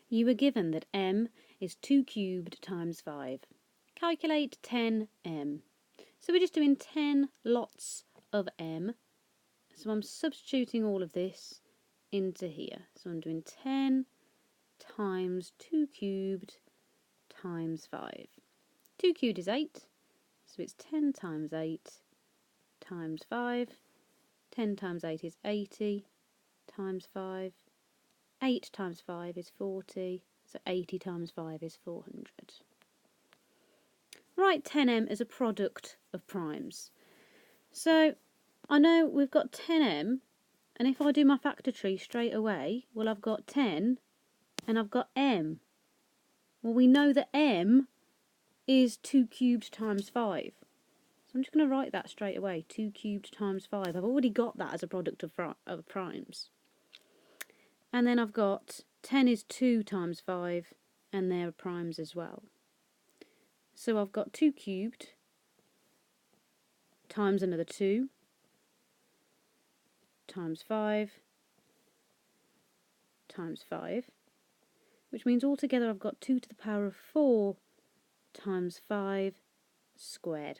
You were given that m is 2 cubed times 5. Calculate 10m. So we're just doing 10 lots of m. So I'm substituting all of this into here. So I'm doing 10 times 2 cubed times 5. 2 cubed is 8, so it's 10 times 8 times 5. 10 times 8 is 80 times 5. 8 times 5 is 40, so 80 times 5 is 400. Write 10m as a product of primes. So I know we've got 10m, and if I do my factor tree straight away, well, I've got 10 and I've got m. Well, we know that m is 2 cubed times 5. So I'm just going to write that straight away, 2 cubed times 5. I've already got that as a product of primes. And then I've got 10 is 2 times 5, and they're primes as well. So I've got 2 cubed times another 2 times 5 times 5, which means altogether I've got 2 to the power of 4 times 5 squared.